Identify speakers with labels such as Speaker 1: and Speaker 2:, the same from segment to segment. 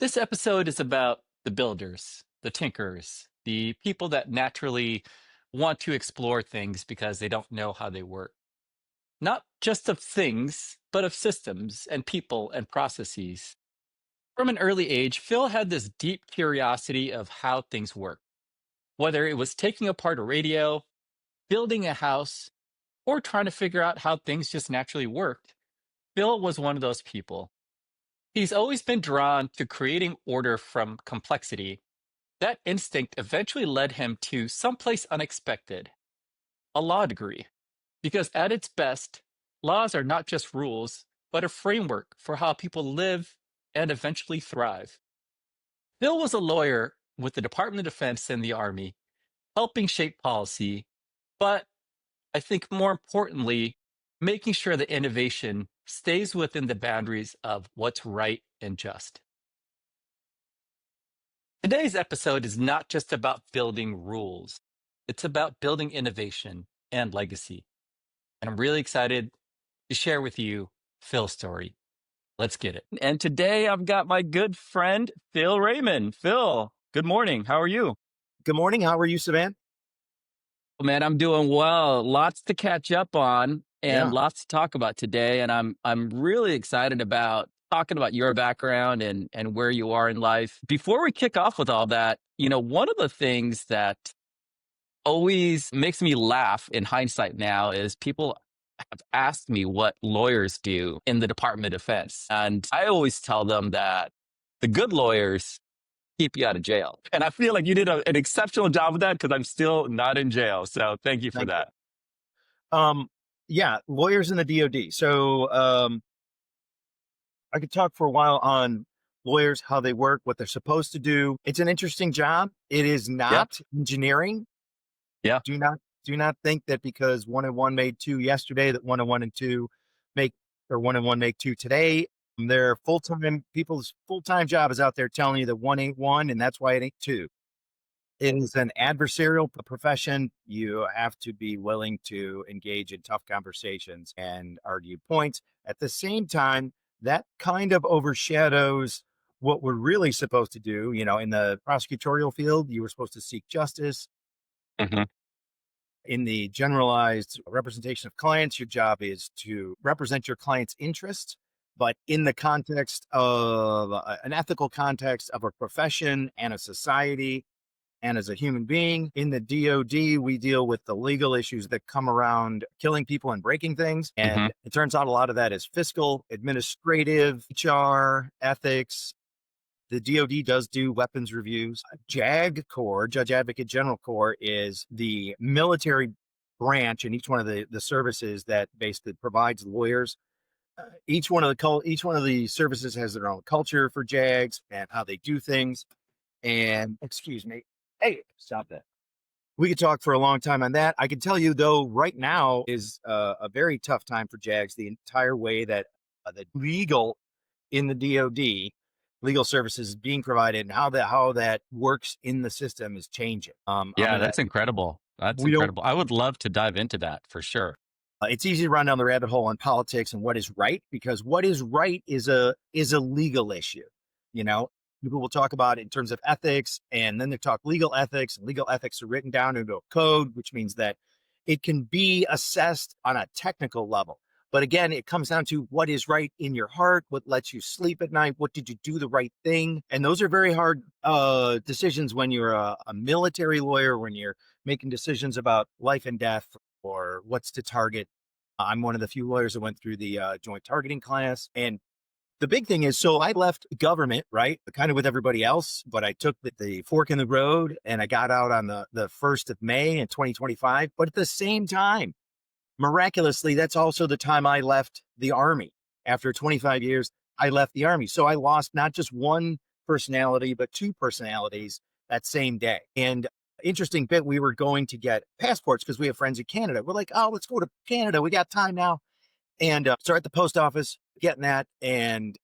Speaker 1: This episode is about the builders, the tinkers, the people that naturally want to explore things because they don't know how they work. Not just of things, but of systems and people and processes. From an early age, Phil had this deep curiosity of how things work. Whether it was taking apart a radio, building a house, or trying to figure out how things just naturally worked, Phil was one of those people. He's always been drawn to creating order from complexity. That instinct eventually led him to someplace unexpected, a law degree. Because at its best, laws are not just rules, but a framework for how people live and eventually thrive. Bill was a lawyer with the Department of Defense and the Army, helping shape policy, but I think more importantly, making sure that innovation stays within the boundaries of what's right and just. Today's episode is not just about building rules, it's about building innovation and legacy. And I'm really excited to share with you Phil's story. Let's get it. And today I've got my good friend, Phil Reiman. Phil, good morning. How are you?
Speaker 2: Good morning. How are you, Savan?
Speaker 1: Oh, man, I'm doing well. Lots to catch up on and
Speaker 2: Yeah.
Speaker 1: lots to talk about today. And I'm really excited about talking about your background and where you are in life. Before we kick off with all that, one of the things that always makes me laugh in hindsight now is people have asked me what lawyers do in the Department of Defense. And I always tell them that the good lawyers keep you out of jail. And I feel like you did an exceptional job with that because I'm still not in jail. So thank you for
Speaker 2: Thank you.
Speaker 1: that.
Speaker 2: Um, yeah, lawyers in the DOD. I could talk for a while on lawyers, how they work, what they're supposed to do. It's an interesting job. It is
Speaker 1: Yeah.
Speaker 2: not engineering.
Speaker 1: Yeah.
Speaker 2: Do not think that because one and one made two yesterday, that one and one and two make or one and one make two today. Their full-time people's full-time job is out there telling you that one ain't one, and that's why it ain't two. It is an adversarial profession. You have to be willing to engage in tough conversations and argue points. At the same time, that kind of overshadows what we're really supposed to do. In the prosecutorial field, you were supposed to seek justice.
Speaker 1: Hmm.
Speaker 2: In the generalized representation of clients, your job is to represent your client's interests, but in the context of an ethical context of a profession and a society and as a human being. In the DOD, we deal with the legal issues that come around killing people and breaking things.
Speaker 1: Hmm.
Speaker 2: And it turns out a lot of that is fiscal, administrative, HR, ethics. The DOD does do weapons reviews. JAG Corps, Judge Advocate General Corps, is the military branch in each one of the services that basically provides lawyers. Each one of the services has their own culture for JAGs and how they do things. And excuse me. Hey, stop that. We could talk for a long time on that. I can tell you, though, right now is a very tough time for JAGs. The entire way that the legal in the DOD, legal services is being provided, and how that works in the system is changing. I'm
Speaker 1: Yeah,
Speaker 2: gonna
Speaker 1: that's incredible. That's
Speaker 2: we don't.
Speaker 1: incredible. I would love to dive into that for sure.
Speaker 2: It's easy to run down the rabbit hole on politics and what is right, because what is right is a legal issue. You know, People will talk about it in terms of ethics, and then they talk legal ethics. And legal ethics are written down into a code, which means that it can be assessed on a technical level. But again, it comes down to what is right in your heart, what lets you sleep at night, what did you do the right thing? And those are very hard decisions when you're a military lawyer, when you're making decisions about life and death or what's to target. I'm one of the few lawyers that went through the joint targeting class. And the big thing is, so I left government, right? Kind of with everybody else, but I took the fork in the road and I got out on the 1st of May in 2025. But at the same time, miraculously, that's also the time I left the Army. After 25 years, I left the Army. So I lost not just one personality, but two personalities that same day. And interesting bit, we were going to get passports because we have friends in Canada. We're like, oh, let's go to Canada. We got time now. And so at the post office, getting that. And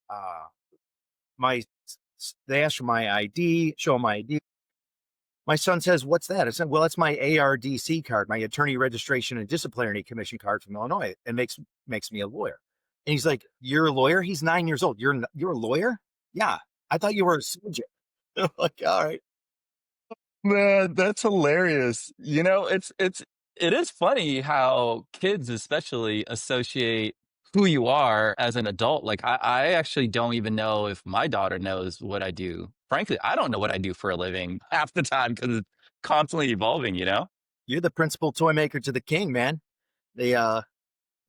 Speaker 2: my they asked for my ID, show them my ID. My son says, what's that? I said, well, it's my ARDC card, my Attorney Registration and Disciplinary Commission card from Illinois. It makes me a lawyer. And he's like, you're a lawyer? He's 9 years old. You're a lawyer? Yeah. I thought you were a surgeon. I'm like, all right.
Speaker 1: Man, that's hilarious. It is funny how kids especially associate who you are as an adult. Like I actually don't even know if my daughter knows what I do. Frankly, I don't know what I do for a living half the time because it's constantly evolving, you know?
Speaker 2: You're the principal toy maker to the king, man. The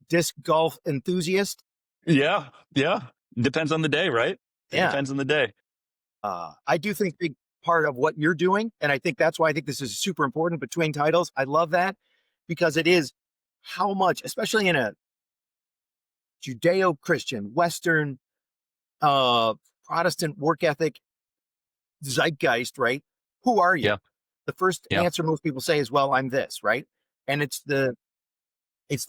Speaker 2: disc golf enthusiast.
Speaker 1: Yeah, yeah. Depends on the day, right? It
Speaker 2: Yeah.
Speaker 1: depends on the day.
Speaker 2: I do think big part of what you're doing, and I think that's why I think this is super important between titles. I love that because it is how much, especially in a Judeo-Christian, Western, uh, Protestant work ethic zeitgeist, right? Who are you?
Speaker 1: Yeah,
Speaker 2: The first
Speaker 1: yeah.
Speaker 2: answer most people say is, "Well, I'm this," right? And it's the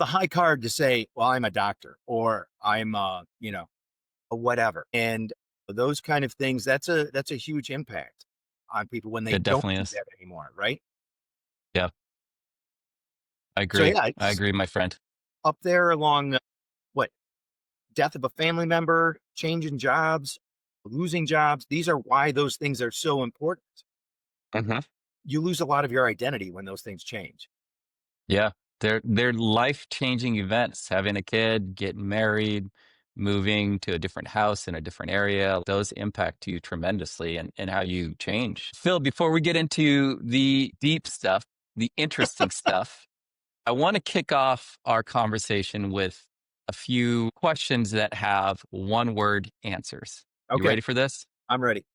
Speaker 2: high card to say, "Well, I'm a doctor," or "I'm a whatever." And those kind of things, that's a huge impact on people when they
Speaker 1: It
Speaker 2: don't
Speaker 1: definitely
Speaker 2: do
Speaker 1: is.
Speaker 2: that anymore, right?
Speaker 1: Yeah, I
Speaker 2: So
Speaker 1: agree.
Speaker 2: yeah,
Speaker 1: I
Speaker 2: it's
Speaker 1: agree, my friend.
Speaker 2: up there along what death of a family member, change in jobs, losing jobs. These are why those things are so important.
Speaker 1: Mhm.
Speaker 2: You lose a lot of your identity when those things change.
Speaker 1: Yeah, they're life-changing events, having a kid, getting married, moving to a different house in a different area, those impact you tremendously and how you change. Phil, before we get into the deep stuff, the interesting stuff, I wanna kick off our conversation with a few questions that have one-word answers. You
Speaker 2: Okay,
Speaker 1: ready for this?
Speaker 2: I'm ready.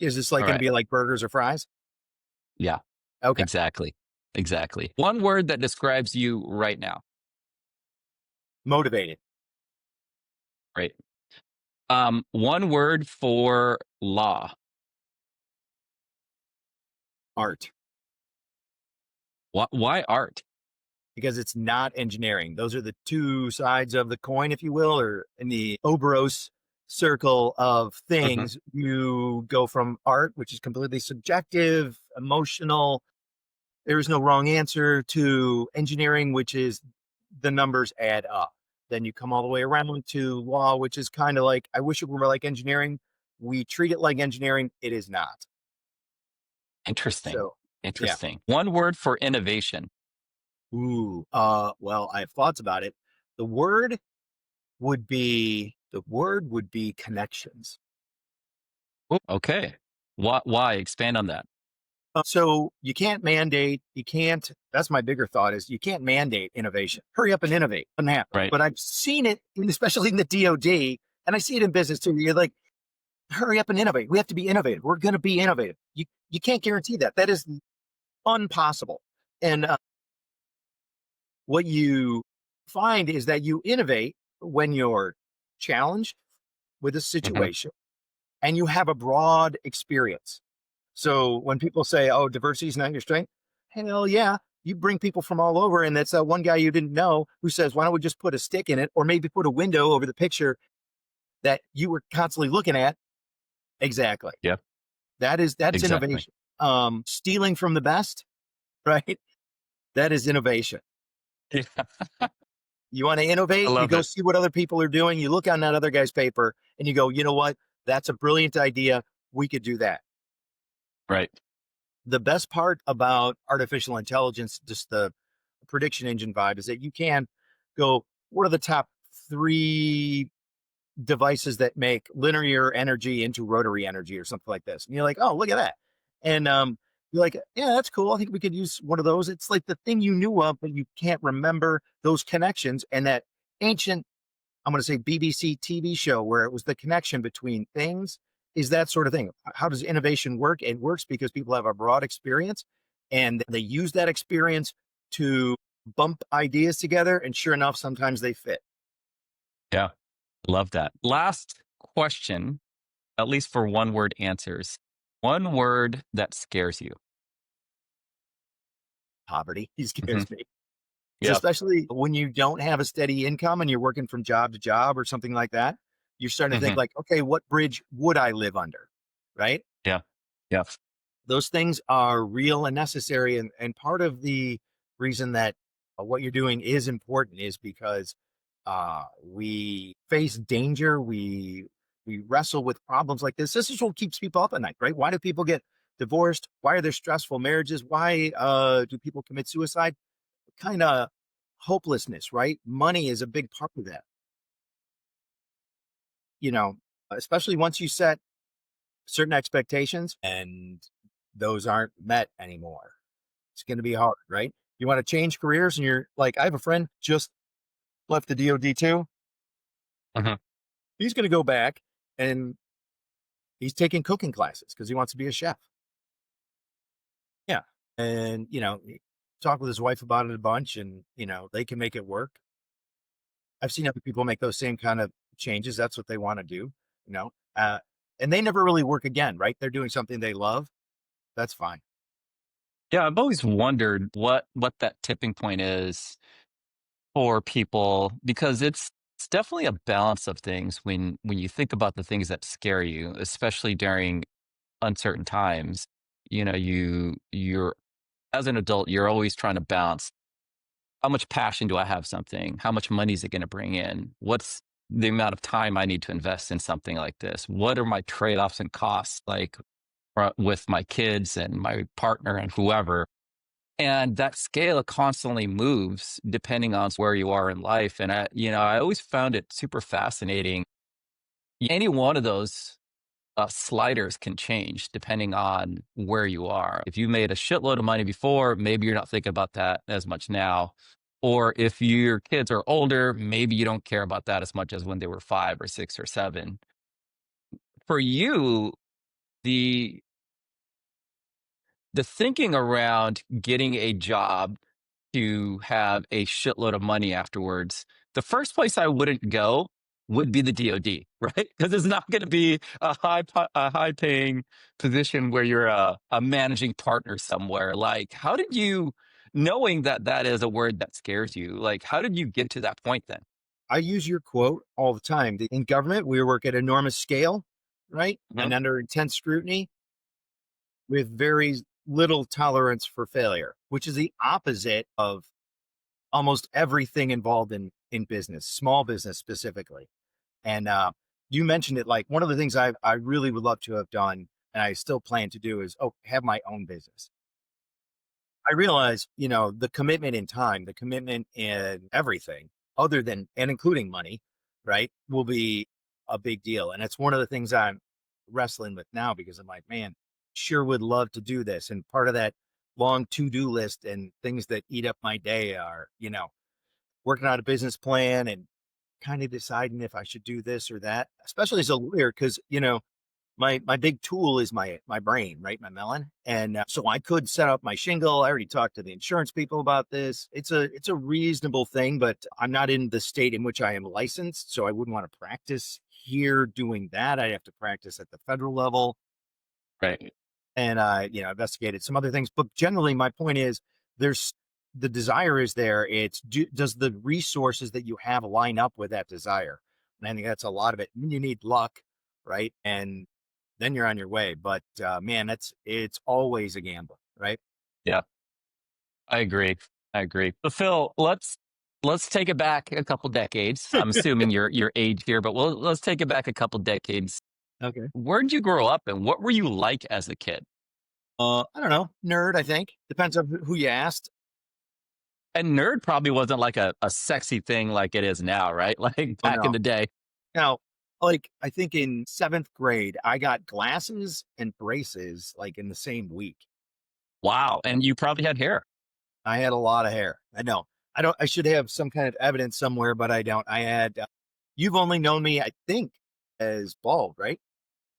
Speaker 2: Is this like going to
Speaker 1: Alright.
Speaker 2: be like burgers or fries?
Speaker 1: Yeah,
Speaker 2: Okay,
Speaker 1: exactly. Exactly. One word that describes you right now,
Speaker 2: motivated,
Speaker 1: right? One word for law.
Speaker 2: art,
Speaker 1: Why art?
Speaker 2: because it's not engineering. Those are the two sides of the coin, if you will, or in the Oberos circle of
Speaker 1: Mhm.
Speaker 2: things. You go from art, which is completely subjective, emotional, there is no wrong answer, to engineering, which is the numbers add up. Then you come all the way around to law, which is kind of like, I wish it were like engineering. We treat it like engineering. It is not.
Speaker 1: Interesting.
Speaker 2: So, yeah.
Speaker 1: Interesting. One word for innovation.
Speaker 2: Ooh. Well, I have thoughts about it. The word the word would be connections.
Speaker 1: Ooh, okay. Why? Expand on that.
Speaker 2: So you can't mandate, you can't, that's my bigger thought is you can't mandate innovation. Hurry up and innovate. Doesn't happen.
Speaker 1: Right.
Speaker 2: But I've seen it, especially in the DOD, and I see it in business too. You're like, hurry up and innovate. We have to be innovative. We're going to be innovative. You can't guarantee that. That is impossible. And what you find is that you innovate when you're challenged with a
Speaker 1: Mhm.
Speaker 2: situation and you have a broad experience. So when people say, "Oh, diversity is not your strength," hell yeah, you bring people from all over, and that's one guy you didn't know who says, "Why don't we just put a stick in it, or maybe put a window over the picture that you were constantly looking at?" Exactly.
Speaker 1: Yeah.
Speaker 2: That's
Speaker 1: Exactly.
Speaker 2: innovation. Stealing from the best, right? That is innovation.
Speaker 1: Yeah.
Speaker 2: You want to
Speaker 1: I
Speaker 2: innovate, you
Speaker 1: love
Speaker 2: go
Speaker 1: it.
Speaker 2: see what other people are doing. You look on that other guy's paper, and you go, "You know what? That's a brilliant idea. We could do that."
Speaker 1: Right.
Speaker 2: The best part about artificial intelligence, just the prediction engine vibe, is that you can go, what are the top three devices that make linear energy into rotary energy or something like this? And you're like, oh, look at that. And you're like, yeah, that's cool. I think we could use one of those. It's like the thing you knew of, but you can't remember those connections. And that ancient, I'm going to say BBC TV show where it was the connection between things is that sort of thing. How does innovation work? It works because people have a broad experience and they use that experience to bump ideas together. And sure enough, sometimes they fit.
Speaker 1: Yeah. Love that. Last question, at least for one word answers. One word that scares you.
Speaker 2: Poverty, he
Speaker 1: Mhm.
Speaker 2: scares me. It's
Speaker 1: Yeah.
Speaker 2: especially when you don't have a steady income and you're working from job to job or something like that. You're starting to think
Speaker 1: Mhm.
Speaker 2: like, okay, what bridge would I live under? Right.
Speaker 1: Yeah. Yeah.
Speaker 2: Those things are real and necessary. And part of the reason that what you're doing is important is because we face danger. We we wrestle with problems like this. This is what keeps people up at night, right? Why do people get divorced? Why are there stressful marriages? Why do people commit suicide? Kind of hopelessness, right? Money is a big part of that, you know, especially once you set certain expectations and those aren't met anymore. It's going to be hard, right? You want to change careers and you're like, I have a friend just left the DOD too.
Speaker 1: Uh-huh.
Speaker 2: He's going to go back and he's taking cooking classes because he wants to be a chef. Yeah. And, talk with his wife about it a bunch and, they can make it work. I've seen other people make those same kind of changes. That's what they want to do, you know, uh, and they never really work again, right? They're doing something they love. That's fine.
Speaker 1: Yeah, I've always wondered what that tipping point is for people because it's definitely a balance of things when you think about the things that scare you, especially during uncertain times. You're as an adult, you're always trying to balance how much passion do I have something? How much money is it going to bring in? What's the amount of time I need to invest in something like this? What are my trade-offs and costs like with my kids and my partner and whoever? And that scale constantly moves depending on where you are in life. And I always found it super fascinating. Any one of those sliders can change depending on where you are. If you made a shitload of money before, maybe you're not thinking about that as much now. Or if your kids are older, maybe you don't care about that as much as when they were 5 or 6 or 7. For you, the the thinking around getting a job to have a shitload of money afterwards, the first place I wouldn't go would be the DOD, right? Because it's not going to be a high paying position where you're a managing partner somewhere. Like, how did you, knowing that that is a word that scares you, like, how did you get to that point then?
Speaker 2: I use your quote all the time. In government, we work at enormous scale, right?
Speaker 1: Mhm.
Speaker 2: And under intense scrutiny with very little tolerance for failure, which is the opposite of almost everything involved in business, small business specifically. And you mentioned it, like one of the things I really would love to have done, and I still plan to do is have my own business. I realize, the commitment in time, the commitment in everything other than and including money, right, will be a big deal. And it's one of the things I'm wrestling with now because I'm like, man, sure would love to do this. And part of that long to-do list and things that eat up my day are, working out a business plan and kind of deciding if I should do this or that, especially as a lawyer, because my big tool is my brain, right? My melon. And so I could set up my shingle. I already talked to the insurance people about this. It's a reasonable thing, but I'm not in the state in which I am licensed, so I wouldn't want to practice here doing that. I'd have to practice at the federal level.
Speaker 1: Right.
Speaker 2: And investigated some other things. But generally, my point is, there's the desire is there. Does the resources that you have line up with that desire? And I think that's a lot of it. You need luck, right? And then you're on your way. But man, it's always a gamble, right?
Speaker 1: Yeah, I agree. I agree. But Phil, let's take it back a couple decades. I'm assuming your age here, but let's take it back a couple decades.
Speaker 2: Okay.
Speaker 1: Where did you grow up and what were you like as a kid?
Speaker 2: I don't know, nerd. I think depends on who you asked.
Speaker 1: And nerd probably wasn't like a sexy thing like it is now, right? Like
Speaker 2: Oh
Speaker 1: back in
Speaker 2: no,
Speaker 1: the day.
Speaker 2: now, like I think in seventh grade, I got glasses and braces like in the same week.
Speaker 1: Wow. And you probably had hair.
Speaker 2: I had a lot of hair. I know. I should have some kind of evidence somewhere, but I don't. I had, you've only known me, I think, as bald, right?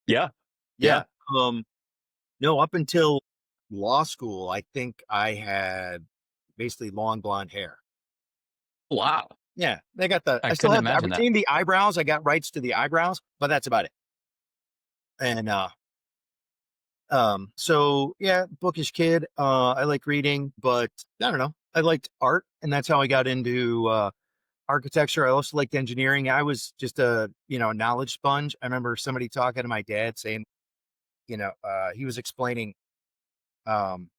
Speaker 1: Yeah. Yeah.
Speaker 2: Yeah. Um, no, up until law school, I think I had basically long blonde hair.
Speaker 1: Wow.
Speaker 2: Yeah.
Speaker 1: I
Speaker 2: I still
Speaker 1: couldn't
Speaker 2: have, I
Speaker 1: imagine that.
Speaker 2: retained the eyebrows. I got rights to the eyebrows, but that's about it. And, so yeah, bookish kid. I like reading, but I don't know. I liked art, and that's how I got into, architecture. I also liked engineering. I was just a, knowledge sponge. I remember somebody talking to my dad saying, he was explaining um,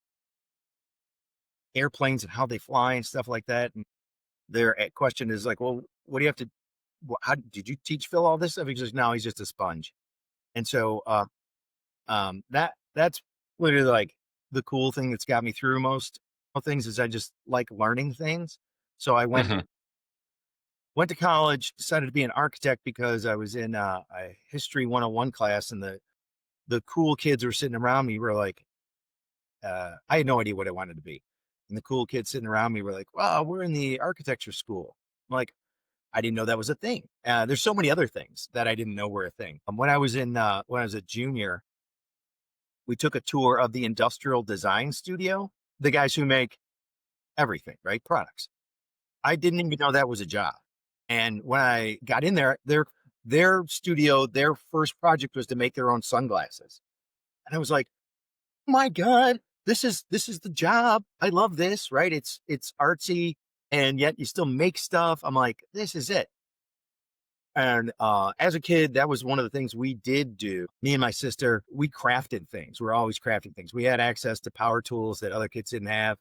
Speaker 2: airplanes and how they fly and stuff like that. And their question is like, well, what do you have to how did you teach Phil all this stuff? He goes, no, he's just a sponge. And so, that's literally like the cool thing that's got me through most things is I just like learning things. So I
Speaker 1: Hmm.
Speaker 2: went to college, decided to be an architect because I was in a history 101 class, and the cool kids were sitting around me were like, I had no idea what I wanted to be. And the cool kids sitting around me were like, "Well, we're in the architecture school." I'm like, I didn't know that was a thing. There's so many other things that I didn't know were a thing. When I was a junior, we took a tour of the industrial design studio, the guys who make everything, right? Products. I didn't even know that was a job. And when I got in there, their studio, their first project was to make their own sunglasses. And I was like, oh my God, this is the job. I love this, right? It's artsy and yet you still make stuff. I'm like, this is it. And as a kid, that was one of the things we did do. Me and my sister, we crafted things. We're always crafting things. We had access to power tools that other kids didn't have,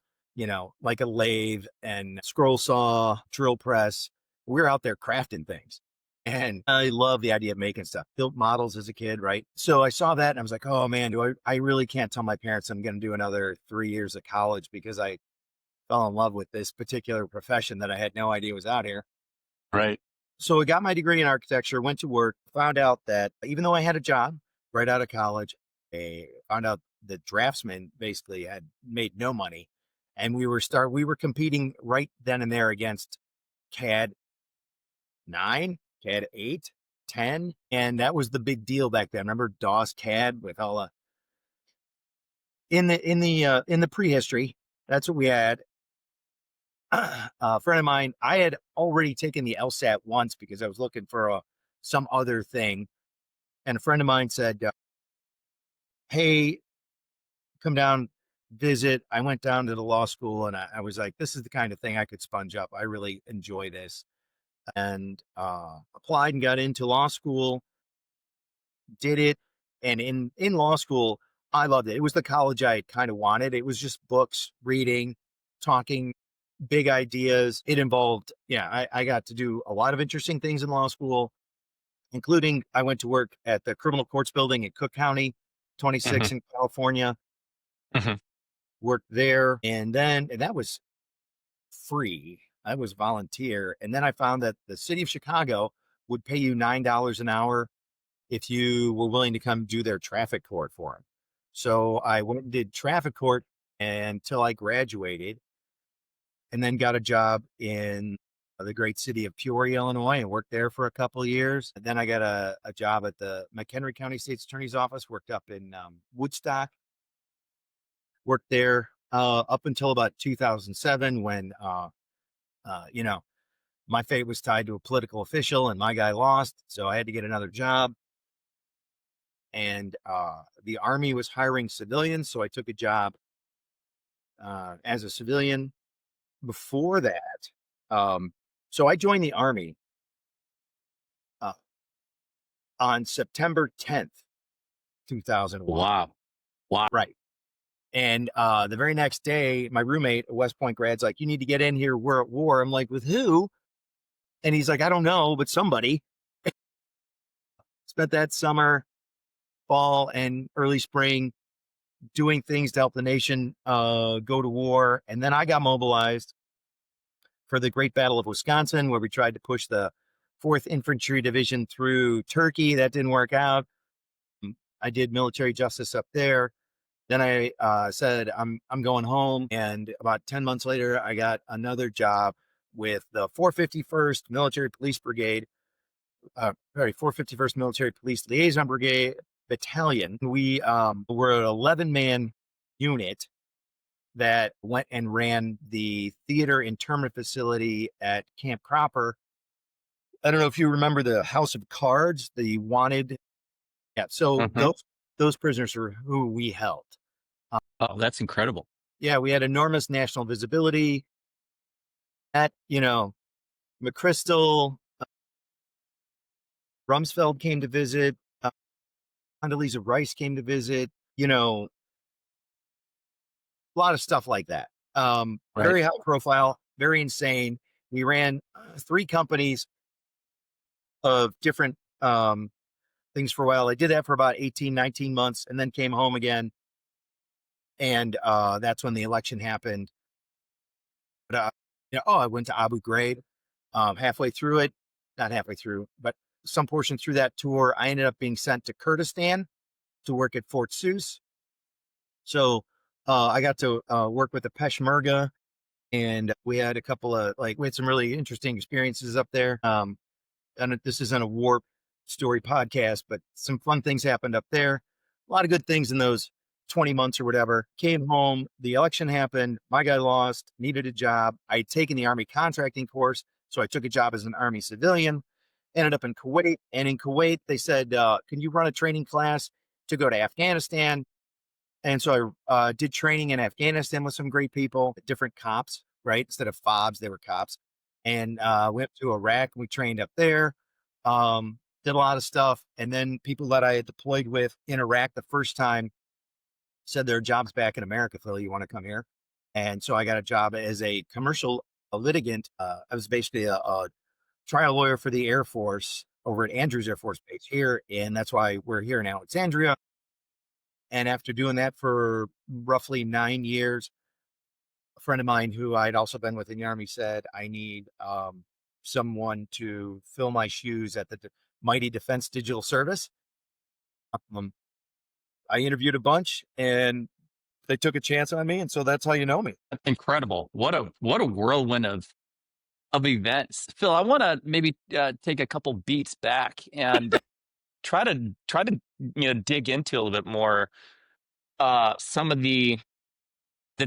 Speaker 2: like a lathe and scroll saw, drill press. We're out there crafting things. And I love the idea of making stuff. Built models as a kid, right? So I saw that and I was like, oh man, I really can't tell my parents I'm going to do another 3 years of college because I fell in love with this particular profession that I had no idea was out here.
Speaker 1: Right.
Speaker 2: So I got my degree in architecture, went to work, found out that even though I had a job right out of college, I found out the draftsman basically had made no money. And we were competing right then and there against CAD 9, CAD 8, 10. And that was the big deal back then. Remember DOS CAD with all in the prehistory. That's what we had. A friend of mine, I had already taken the LSAT once because I was looking for some other thing. And a friend of mine said, hey, come down, visit. I went down to the law school and I was like, this is the kind of thing I could sponge up. I really enjoy this. And applied and got into law school, did it. And in law school, I loved it. It was the college I kind of wanted. It was just books, reading, talking, big ideas. It involved, yeah, I got to do a lot of interesting things in law school, including I went to work at the criminal courts building in Cook County,
Speaker 1: Hmm.
Speaker 2: 26 in California,
Speaker 1: Hmm.
Speaker 2: worked there. And that was free. I was volunteer. And then I found that the city of Chicago would pay you $9 an hour if you were willing to come do their traffic court for them. So I went and did traffic court until I graduated and then got a job in the great city of Peoria, Illinois, and worked there for a couple of years. And then I got a job at the McHenry County State's Attorney's Office, worked up in Woodstock, worked there up until about 2007 when, you know, my fate was tied to a political official and my guy lost. So I had to get another job. And the Army was hiring civilians. So I took a job as a civilian before that. Um, so I joined the Army uh, on September 10th, 2001.
Speaker 1: Wow. Wow.
Speaker 2: Right. And the very next day, my roommate, a West Point grad's like, you need to get in here. We're at war. I'm like, with who? And he's like, I don't know, but somebody. Spent that summer, fall, and early spring doing things to help the nation go to war. And then I got mobilized for the Great Battle of Wisconsin, where we tried to push the 4th Infantry Division through Turkey. That didn't work out. I did military justice up there. Then I said, I'm going home. And about 10 months later, I got another job with the 451st Military Police Brigade, 451st Military Police Liaison Brigade Battalion. We were an 11-man unit that went and ran the theater internment facility at Camp Cropper. I don't know if you remember the House of Cards, the wanted. Yeah, so
Speaker 1: Hmm.
Speaker 2: those prisoners are who we held. Uh,
Speaker 1: Oh, that's incredible.
Speaker 2: yeah, we had enormous national visibility. At McChrystal, Rumsfeld came to visit. Condoleezza Rice came to visit. A lot of stuff like that.
Speaker 1: Right.
Speaker 2: Very high profile, very insane. We ran 3 companies of different things for a while. I did that for about 18, 19 months and then came home again. And that's when the election happened. But I went to Abu Ghraib halfway through it, not halfway through, but some portion through that tour. I ended up being sent to Kurdistan to work at Fort Seuss. So I got to work with the Peshmerga, and we had a couple of we had some really interesting experiences up there. And this isn't a war story podcast, but some fun things happened up there. A lot of good things in those 20 months or whatever. Came home, the election happened, my guy lost, needed a job. I had taken the Army contracting course, so I took a job as an Army civilian, ended up in Kuwait. And in Kuwait, they said, can you run a training class to go to Afghanistan? And so I did training in Afghanistan with some great people, different cops, right? Instead of fobs, they were cops. And went to Iraq and we trained up there. Did a lot of stuff. And then people that I had deployed with in Iraq the first time said there are jobs back in America, Phil, you want to come here? And so I got a job as a commercial litigant. I was basically a trial lawyer for the Air Force over at Andrews Air Force Base here. And that's why we're here in Alexandria. And after doing that for roughly 9 years, a friend of mine who I'd also been with in the Army said, I need someone to fill my shoes at the mighty Defense Digital Service. Um, I interviewed a bunch and they took a chance on me. And so that's how you know me.
Speaker 1: Incredible. What a whirlwind of events. Phil, I want to maybe take a couple beats back and try to dig into a little bit more some of the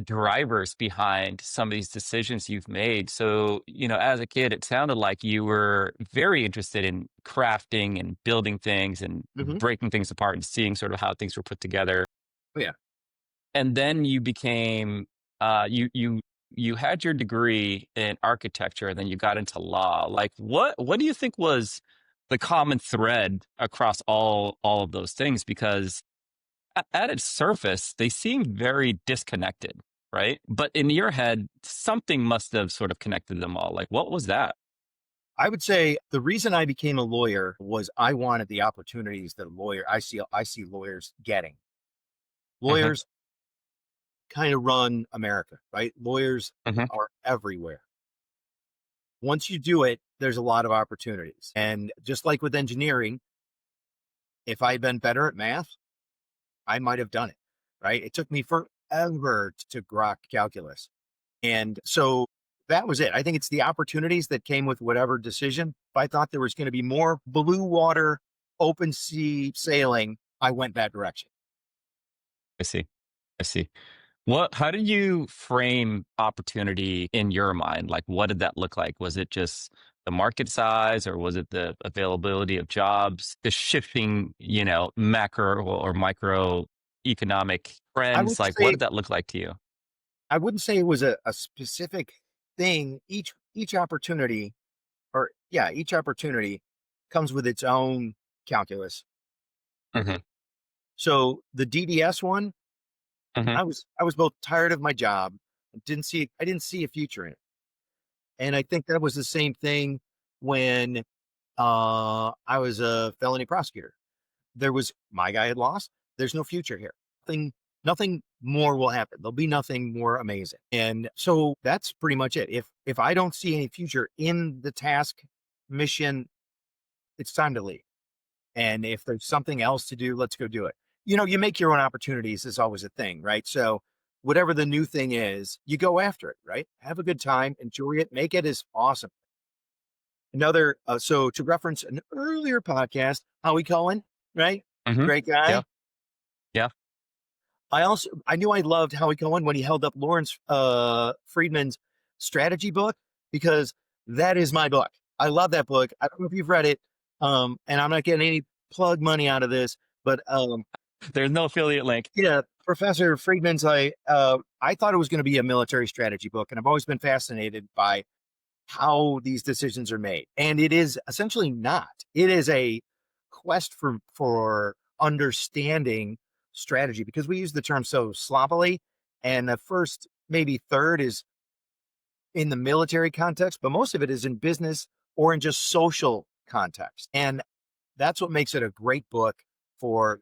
Speaker 1: drivers behind some of these decisions you've made. So, as a kid, it sounded like you were very interested in crafting and building things and
Speaker 2: Mm-hmm.
Speaker 1: breaking things apart and seeing sort of how things were put together.
Speaker 2: Oh, yeah.
Speaker 1: And then you became you had your degree in architecture and then you got into law. Like what do you think was the common thread across all of those things? Because at its surface, they seem very disconnected, right? But in your head, something must have sort of connected them all. Like, what was that?
Speaker 2: I would say the reason I became a lawyer was I wanted the opportunities that I see lawyers getting.
Speaker 1: Hmm.
Speaker 2: Lawyers kind of run America, right? Lawyers
Speaker 1: Hmm.
Speaker 2: are everywhere. Once you do it, there's a lot of opportunities. And just like with engineering, if I'd been better at math, I might have done it, right? It took me forever to grok calculus. And so that was it. I think it's the opportunities that came with whatever decision. If I thought there was going to be more blue water, open sea sailing, I went that direction.
Speaker 1: I see. I see. How did you frame opportunity in your mind? Like, what did that look like? Was it just the market size, or was it the availability of jobs, the shifting, macro or micro economic
Speaker 2: I
Speaker 1: trends?
Speaker 2: would
Speaker 1: Like, what
Speaker 2: say
Speaker 1: did that look like to you?
Speaker 2: I wouldn't say it was a specific thing. Each opportunity, or yeah, each opportunity comes with its own calculus.
Speaker 1: Hmm.
Speaker 2: So the DDS one,
Speaker 1: Hmm.
Speaker 2: I was both tired of my job, I didn't see a future in it. And I think that was the same thing when I was a felony prosecutor. There was my guy had lost. There's no future here. Nothing more will happen. There'll be nothing more amazing. And so that's pretty much it. If I don't see any future in the task mission, it's time to leave. And if there's something else to do, let's go do it. You make your own opportunities is always a thing, right? So whatever the new thing is, you go after it, right? Have a good time, enjoy it, make it as awesome. So to reference an earlier podcast, Howie Cohen, right?
Speaker 1: Hmm.
Speaker 2: Great
Speaker 1: Yeah.
Speaker 2: guy.
Speaker 1: Yeah.
Speaker 2: I knew I loved Howie Cohen when he held up Lawrence Friedman's strategy book, because that is my book. I love that book. I don't know if you've read it. And I'm not getting any plug money out of this, but
Speaker 1: There's no affiliate link.
Speaker 2: yeah, Professor Friedman's I thought it was going to be a military strategy book, and I've always been fascinated by how these decisions are made. And it is essentially not. It is a quest for understanding strategy, because we use the term so sloppily. And the first maybe third is in the military context, but most of it is in business or in just social context. And that's what makes it a great book for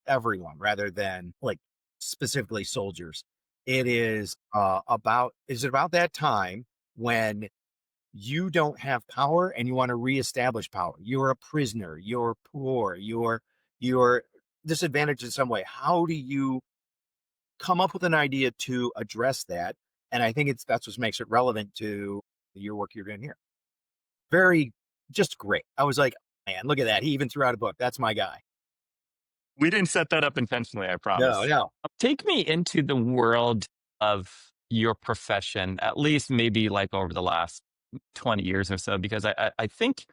Speaker 2: everyone rather than like specifically soldiers. It is about that time when you don't have power and you want to reestablish power. You're a prisoner, you're poor, you're disadvantaged in some way. How do you come up with an idea to address that? And I think that's what makes it relevant to your work you're doing here. Very just great. I was like, man, look at that. He even threw out a book. That's my guy.
Speaker 1: We didn't set that up intentionally, I
Speaker 2: No,
Speaker 1: promise.
Speaker 2: no.
Speaker 1: Take me into the world of your profession, at least maybe like over the last 20 years or so, because I think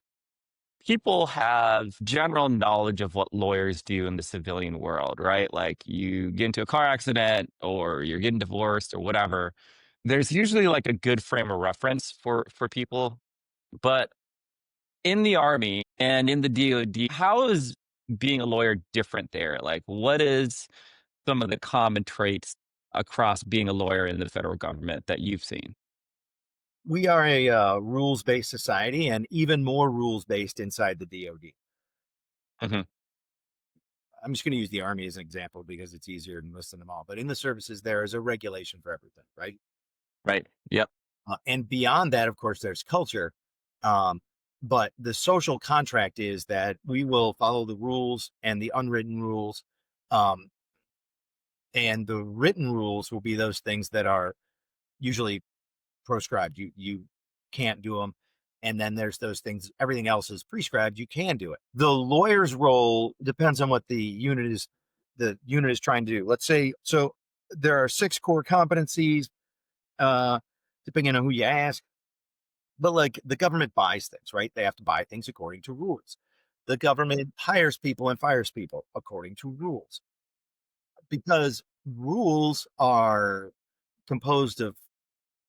Speaker 1: people have general knowledge of what lawyers do in the civilian world, right? Like you get into a car accident or you're getting divorced or whatever. There's usually like a good frame of reference for people. But in the army and in the DOD, how is being a lawyer different there? Like what is some of the common traits across being a lawyer in the federal government that you've seen?
Speaker 2: We are a rules based society and even more rules based inside the DOD.
Speaker 1: Mhm.
Speaker 2: I'm just going to use the Army as an example because it's easier than listing them all. But in the services, there is a regulation for everything, right?
Speaker 1: Right. Yep.
Speaker 2: And beyond that, of course, there's culture. Um, but the social contract is that we will follow the rules and the unwritten rules. Um, and the written rules will be those things that are usually proscribed. You can't do them. And then there's those things, everything else is prescribed. You can do it. The lawyer's role depends on what the unit is trying to do. Let's say, so there are 6 core competencies, uh, depending on who you ask. But like the government buys things, right? They have to buy things according to rules. The government hires people and fires people according to rules because rules are composed of,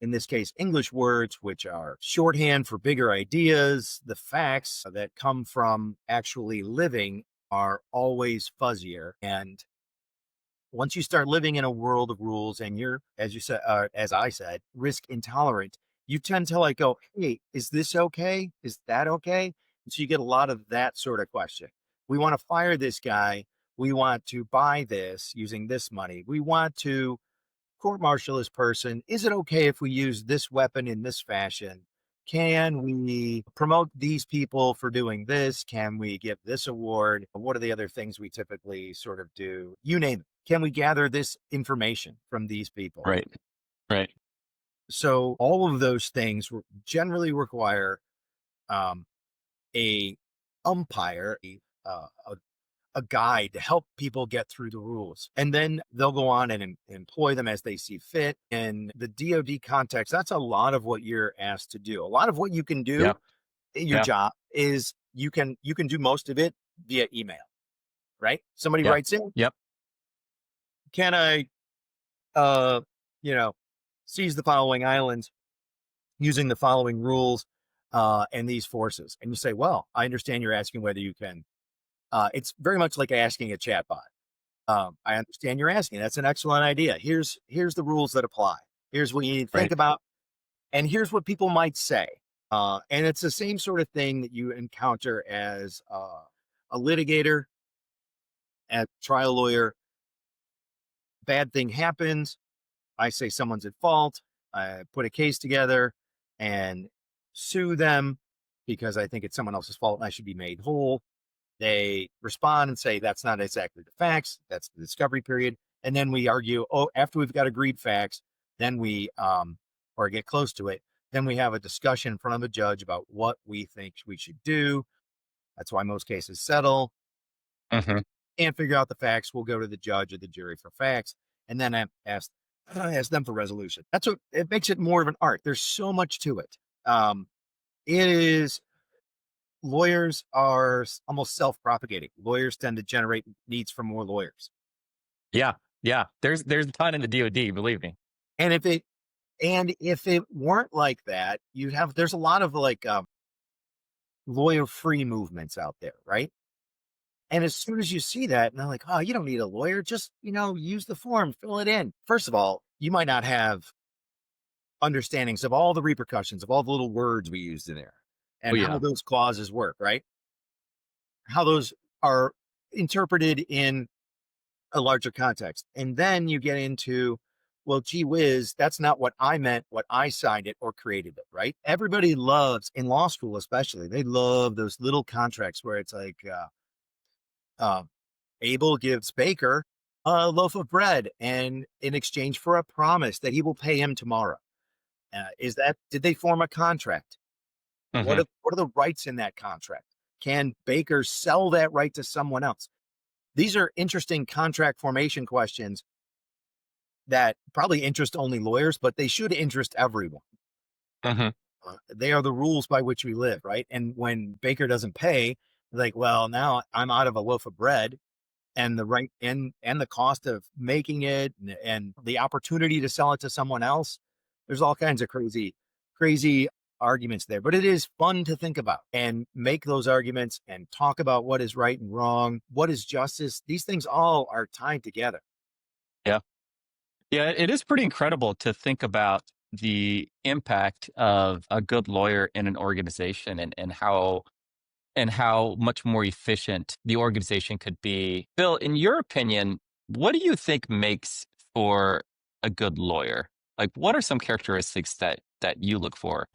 Speaker 2: in this case, English words, which are shorthand for bigger ideas. The facts that come from actually living are always fuzzier. And once you start living in a world of rules and you're, as you said, as I said, risk intolerant, you tend to like go, hey, is this okay? Is that okay? And so you get a lot of that sort of question. We want to fire this guy. We want to buy this using this money. We want to court martial this person. Is it okay if we use this weapon in this fashion? Can we promote these people for doing this? Can we give this award? What are the other things we typically sort of do? You name it. Can we gather this information from these people?
Speaker 1: Right. Right.
Speaker 2: So all of those things generally require um, a umpire, a guide to help people get through the rules. And then they'll go on and employ them as they see fit. In the DoD context, that's a lot of what you're asked to do. A lot of what you can do
Speaker 1: Yeah.
Speaker 2: in your
Speaker 1: Yeah.
Speaker 2: job is you can do most of it via email, right? Somebody
Speaker 1: Yeah.
Speaker 2: writes in,
Speaker 1: Yep.
Speaker 2: can I uh you know seize the following islands using the following rules and these forces? And you say, well, I understand you're asking whether you can. It's very much like asking a chatbot. I understand you're asking. That's an excellent idea. Here's the rules that apply. Here's what you need to think
Speaker 1: Right.
Speaker 2: about, and here's what people might say. And it's the same sort of thing that you encounter as a litigator, a trial lawyer. Bad thing happens. I say someone's at fault. I put a case together and sue them because I think it's someone else's fault and I should be made whole. They respond and say, that's not exactly the facts. That's the discovery period. And then we argue, oh, after we've got agreed facts, then or get close to it, then we have a discussion in front of a judge about what we think we should do. That's why most cases settle.
Speaker 1: Mhm.
Speaker 2: Can't figure out the facts. We'll go to the judge or the jury for facts and then ask them for resolution. That's what it makes it more of an art. There's so much to it. It is Lawyers are almost self-propagating. Lawyers tend to generate needs for more lawyers.
Speaker 1: Yeah. Yeah. There's a ton in the DoD, believe me.
Speaker 2: And if it weren't like that, there's a lot of like lawyer free movements out there, right? And as soon as you see that, and they're like, oh, you don't need a lawyer, just use the form, fill it in. First of all, you might not have understandings of all the repercussions of all the little words we used in there
Speaker 1: Oh
Speaker 2: and how
Speaker 1: yeah.
Speaker 2: those clauses work, right? how those are interpreted in a larger context. And then you get into, well, gee whiz, that's not what I meant, what I signed it or created it, right? Everybody loves, in law school especially, they love those little contracts where it's like, uh, Abel gives Baker a loaf of bread and in exchange for a promise that he will pay him tomorrow. Did they form a contract?
Speaker 1: Hmm.
Speaker 2: What are the rights in that contract? Can Baker sell that right to someone else? These are interesting contract formation questions that probably interest only lawyers, but they should interest everyone.
Speaker 1: Hmm.
Speaker 2: They are the rules by which we live, right? And when Baker doesn't pay, like, well, now I'm out of a loaf of bread, and the right and the cost of making it and the opportunity to sell it to someone else. There's all kinds of crazy arguments there, but it is fun to think about and make those arguments and talk about what is right and wrong, what is justice. These things all are tied together.
Speaker 1: Yeah. Yeah, it is pretty incredible to think about the impact of a good lawyer in an organization, and how much more efficient the organization could be. Bill, in your opinion, what do you think makes for a good lawyer? Like, what are some characteristics that you look for?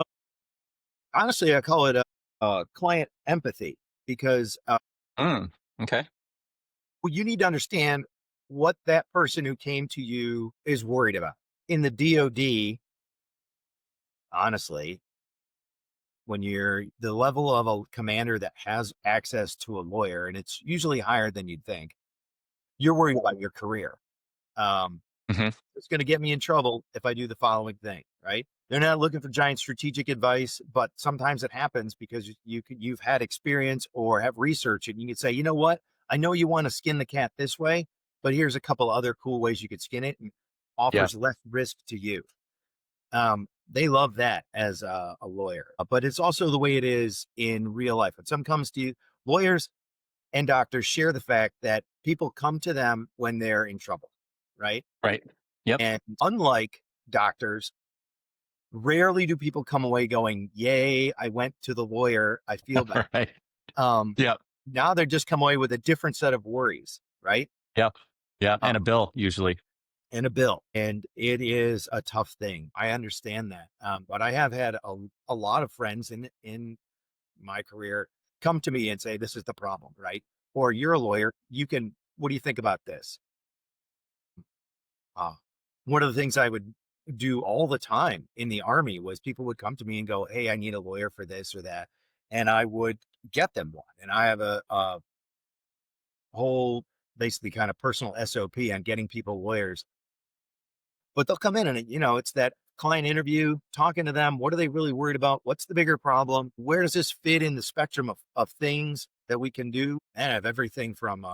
Speaker 2: Honestly, I call it client empathy because
Speaker 1: Mm, okay.
Speaker 2: well, you need to understand what that person who came to you is worried about. In the DOD, honestly, when you're the level of a commander that has access to a lawyer, and it's usually higher than you'd think, you're worried about your career. Um,
Speaker 1: Hmm.
Speaker 2: it's going to get me in trouble if I do the following thing, right? They're not looking for giant strategic advice, but sometimes it happens because you've had experience or have research, and you can say, you know what? I know you want to skin the cat this way, but here's a couple other cool ways you could skin it, and
Speaker 1: Yeah.
Speaker 2: offers less risk to you. They love that as a lawyer, but it's also the way it is in real life. When someone comes to you, lawyers and doctors share the fact that people come to them when they're in trouble, right?
Speaker 1: Right. Yep.
Speaker 2: And unlike doctors, rarely do people come away going, "Yay, I went to the lawyer. I feel better."
Speaker 1: Right.
Speaker 2: Um,
Speaker 1: Yep.
Speaker 2: Now they just come away with a different set of worries, right?
Speaker 1: Yep. Yeah.
Speaker 2: Uh,
Speaker 1: And a bill usually.
Speaker 2: and a bill, and it is a tough thing. I understand that, but I have had a lot of friends in my career come to me and say, "This is the problem," right? Or you're a lawyer. You can. What do you think about this? Uh, One of the things I would do all the time in the army was people would come to me and go, "Hey, I need a lawyer for this or that," and I would get them one. And I have a whole, basically, kind of personal SOP on getting people lawyers. But they'll come in and it's that client interview, talking to them. What are they really worried about? What's the bigger problem? Where does this fit in the spectrum of things that we can do? And I have everything from,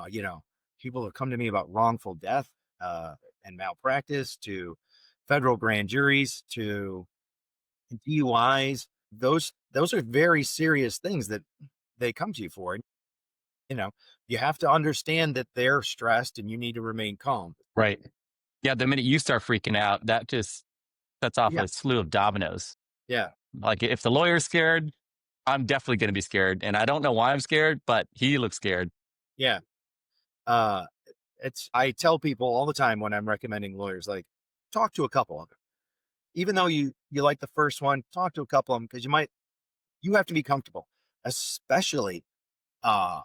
Speaker 2: people that come to me about wrongful death and malpractice to federal grand juries to DUIs. Those are very serious things that they come to you for. And, you know, you have to understand that they're stressed and you need to remain calm.
Speaker 1: Right. Yeah. The minute you start freaking out, that just sets off
Speaker 2: Yeah.
Speaker 1: a slew of dominoes.
Speaker 2: Yeah.
Speaker 1: Like, if the lawyer's scared, I'm definitely going to be scared. And I don't know why I'm scared, but he looks scared.
Speaker 2: Yeah. Uh, I tell people all the time when I'm recommending lawyers, like, talk to a couple of them. Even though you like the first one, talk to a couple of them because you have to be comfortable, especially uh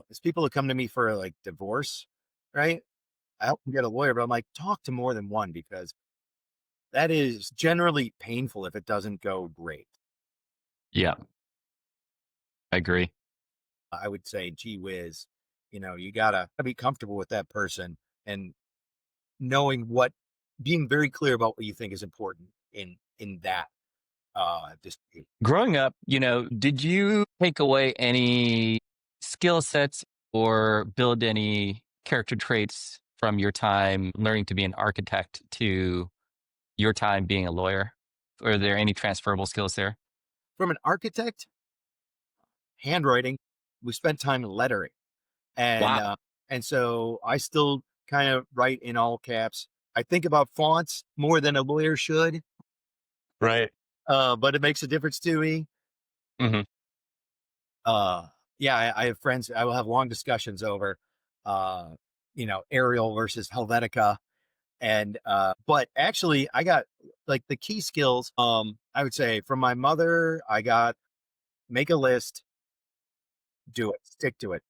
Speaker 2: it's people that come to me for like divorce, right? I help them get a lawyer, but I'm like, talk to more than one because that is generally painful if it doesn't go great.
Speaker 1: Yeah. I agree.
Speaker 2: I would say, gee whiz, you gotta be comfortable with that person and knowing being very clear about what you think is important in that just
Speaker 1: Growing up, did you take away any skill sets or build any character traits from your time learning to be an architect to your time being a lawyer? Are there any transferable skills there?
Speaker 2: from an architect, handwriting. We spent time lettering, and
Speaker 1: Wow.
Speaker 2: uh, and so I still kind of write in all caps. I think about fonts more than a lawyer should,
Speaker 1: Right.
Speaker 2: but it makes a difference to me.
Speaker 1: Hmm.
Speaker 2: Uh, Yeah, I have friends. I will have long discussions over, uh, Ariel versus Helvetica, and but actually, I got like the key skills. I would say from my mother, I got make a list, do it, stick to it.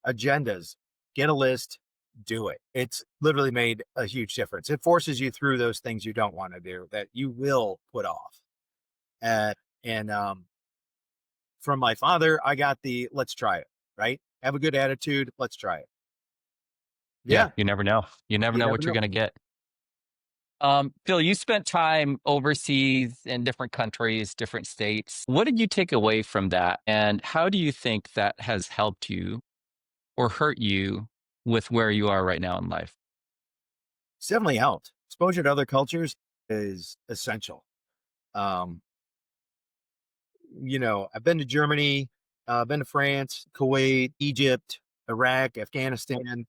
Speaker 2: Agendas, get a list, do it. It's literally made a huge difference. It forces you through those things you don't want to do that you will put off. And from my father, I got the let's try it, right? Have a good attitude. Let's try it.
Speaker 1: Yeah,
Speaker 2: Yeah,
Speaker 1: you never know. You never
Speaker 2: you
Speaker 1: know
Speaker 2: never
Speaker 1: what you're
Speaker 2: know.
Speaker 1: going to get. Phil, you spent time overseas in different countries, different states. What did you take away from that? And how do you think that has helped you or hurt you with where you are right now in life?
Speaker 2: It's definitely helped. Exposure to other cultures is essential. Um, I've been to Germany, been to France, Kuwait, Egypt, Iraq, Afghanistan.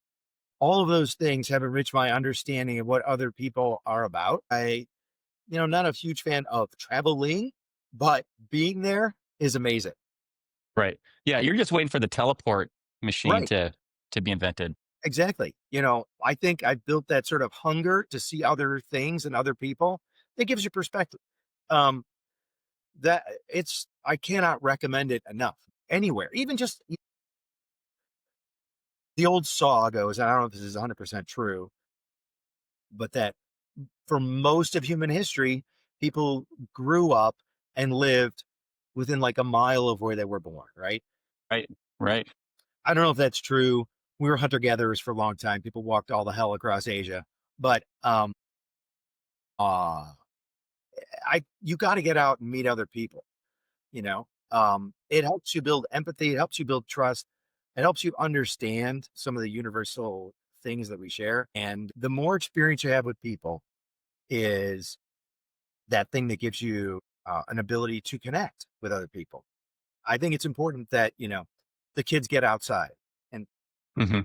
Speaker 2: All of those things have enriched my understanding of what other people are about. Not a huge fan of traveling, but being there is amazing.
Speaker 1: Right. Yeah, you're just waiting for the teleport machine
Speaker 2: Right.
Speaker 1: to be invented.
Speaker 2: Exactly. I think I built that sort of hunger to see other things and other people. It gives you perspective. Um, that it's I cannot recommend it enough anywhere. Even just the old saw goes, and I don't know if this is 100% true, but that for most of human history, people grew up and lived within like a mile of where they were born, right?
Speaker 1: Right. Right.
Speaker 2: I don't know if that's true. We were hunter gatherers for a long time. People walked all the hell across Asia, but uh I you got to get out and meet other people, you know. It helps you build empathy, it helps you build trust, it helps you understand some of the universal things that we share. And the more experience you have with people is that thing that gives you an ability to connect with other people. I think it's important that, the kids get outside and
Speaker 1: Hmm.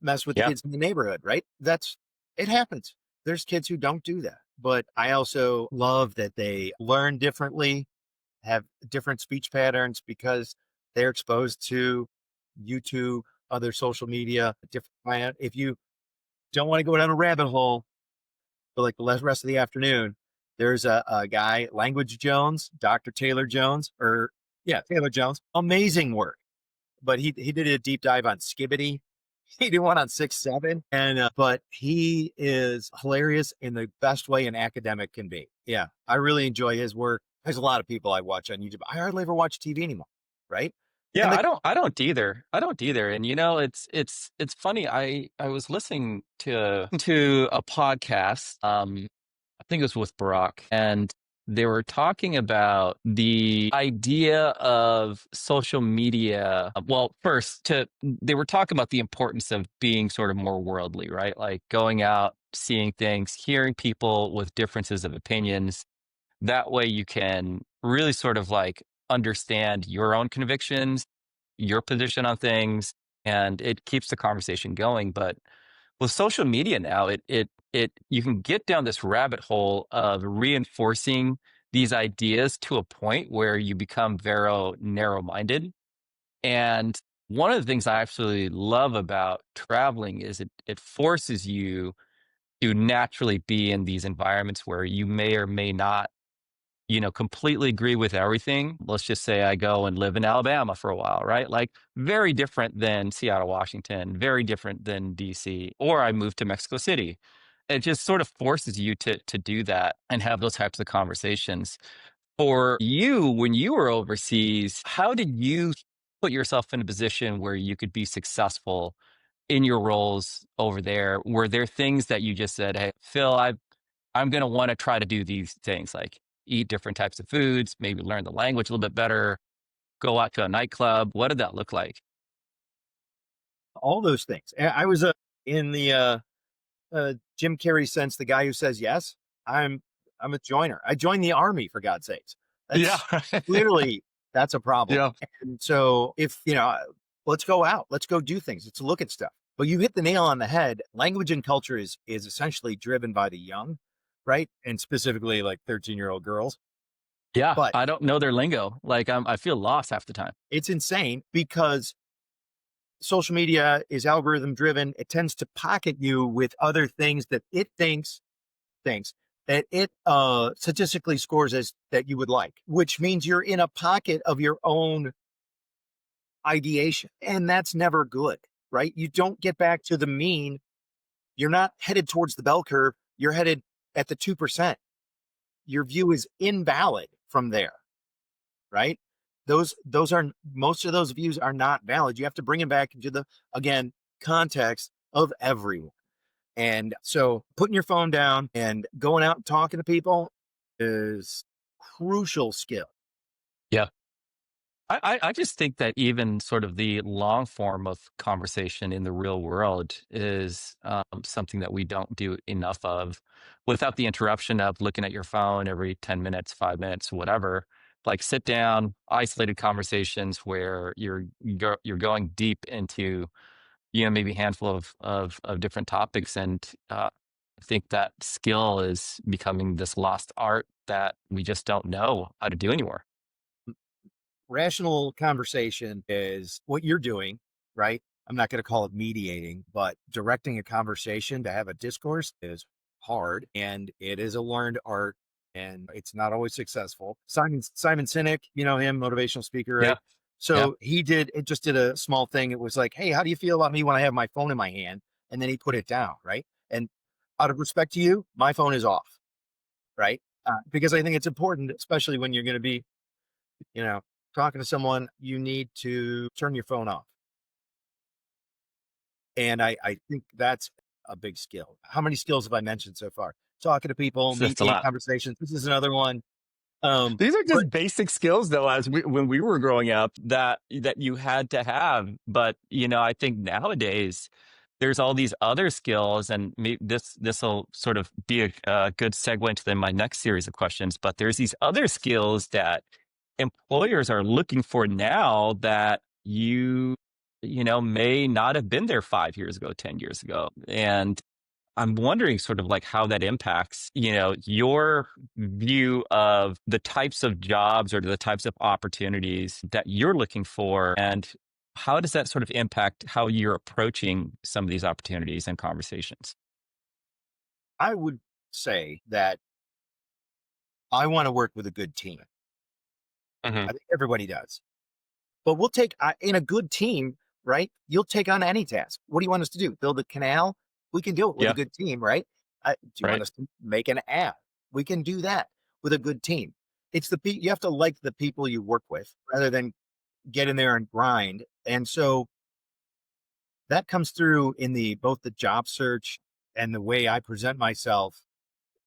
Speaker 2: mess with the
Speaker 1: Yeah.
Speaker 2: kids in the neighborhood, right? It happens. There's kids who don't do that. But I also love that they learn differently, have different speech patterns because they're exposed to YouTube, other social media, different. If you don't want to go down a rabbit hole for like the rest of the afternoon, there's a guy, Language Jones, Dr. Taylor Jones, or yeah, Taylor Jones. Amazing work. But he did a deep dive on Skibbity. He did one on 6-7. And but he is hilarious in the best way an academic can be. Yeah. I really enjoy his work. There's a lot of people I watch on YouTube. I hardly ever watch TV anymore. Right.
Speaker 1: Yeah,
Speaker 2: And the
Speaker 1: I don't either. I don't either. And it's funny. I was listening to a podcast. I think it was with Barack, and they were talking about the idea of social media. Well, first, they were talking about the importance of being sort of more worldly, right? Like going out, seeing things, hearing people with differences of opinions. That way, you can really sort of like understand your own convictions, your position on things, and it keeps the conversation going. But with social media now, it you can get down this rabbit hole of reinforcing these ideas to a point where you become very narrow-minded. And one of the things I absolutely love about traveling is it forces you to naturally be in these environments where you may or may not completely agree with everything. Let's just say I go and live in Alabama for a while, right? Like very different than Seattle, Washington, very different than DC, or I move to Mexico City. It just sort of forces you to do that and have those types of conversations. For you, when you were overseas, how did you put yourself in a position where you could be successful in your roles over there? Were there things that you just said, "Hey, Phil, I'm going to want to try to do these things like eat different types of foods, maybe learn the language a little bit better, go out to a nightclub." What did that look like?
Speaker 2: all those things. I was in the Jim Carrey sense, the guy who says yes. I'm I'm a joiner. I joined the army for God's sakes.
Speaker 1: Yeah.
Speaker 2: That's clearly that's a problem.
Speaker 1: Yeah.
Speaker 2: And so if let's go out, let's go do things, let's look at stuff. But you hit the nail on the head. Language and culture is essentially driven by the young, right? And specifically like 13-year-old girls.
Speaker 1: Yeah.
Speaker 2: But
Speaker 1: I don't know their lingo. Like I feel lost half the time.
Speaker 2: it's insane because social media is algorithm driven. It tends to pocket you with other things that it thinks that it statistically scores as that you would like, which means you're in a pocket of your own ideation. And that's never good, right? You don't get back to the mean. You're not headed towards the bell curve. You're headed at the 2%. Your view is invalid from there, right? Those are most of those views are not valid. You have to bring them back into the again context of everyone. And so putting your phone down and going out and talking to people is crucial skill.
Speaker 1: Yeah. I just think that even sort of the long form of conversation in the real world is something that we don't do enough of without the interruption of looking at your phone every 10 minutes, 5 minutes, whatever. Like sit down, isolated conversations where you're going deep into, maybe a handful of different topics. And I think that skill is becoming this lost art that we just don't know how to do anymore.
Speaker 2: Rational conversation is what you're doing, right? I'm not going to call it mediating, but directing a conversation to have a discourse is hard and it is a learned art and it's not always successful. Simon Sinek, you know him, motivational speaker,
Speaker 1: Yeah.
Speaker 2: right?
Speaker 1: Yeah.
Speaker 2: So he did it just did a small thing. It was like, hey, how do you feel about me when I have my phone in my hand? And then he put it down, right? And out of respect to you, my phone is off, right? Because I think it's important, especially when you're going to be you know, talking to someone, you need to turn your phone off. And I think that's a big skill. How many skills have I mentioned so far? Talking to people,
Speaker 1: So that's a
Speaker 2: mediating
Speaker 1: lot.
Speaker 2: conversations. This is another one.
Speaker 1: These are
Speaker 2: But
Speaker 1: just basic skills, though, when we were growing up, that you had to have. But I think nowadays there's all these other skills, and this will sort of be a good segue into my next series of questions. But there's these other skills that employers are looking for now that may not have been there 5 years ago, 10 years ago, and I'm wondering sort of like how that impacts, your view of the types of jobs or the types of opportunities that you're looking for. And how does that sort of impact how you're approaching some of these opportunities and conversations?
Speaker 2: I would say that I want to work with a good team.
Speaker 1: Hmm.
Speaker 2: I think everybody does. But we'll take in a good team, right? You'll take on any task. What do you want us to do? Build a canal? We can do it with a
Speaker 1: Yeah.
Speaker 2: good team, right? Do you want
Speaker 1: Right.
Speaker 2: us to make an app? We can do that with a good team. It's you have to like the people you work with rather than get in there and grind. And so that comes through in the both the job search and the way I present myself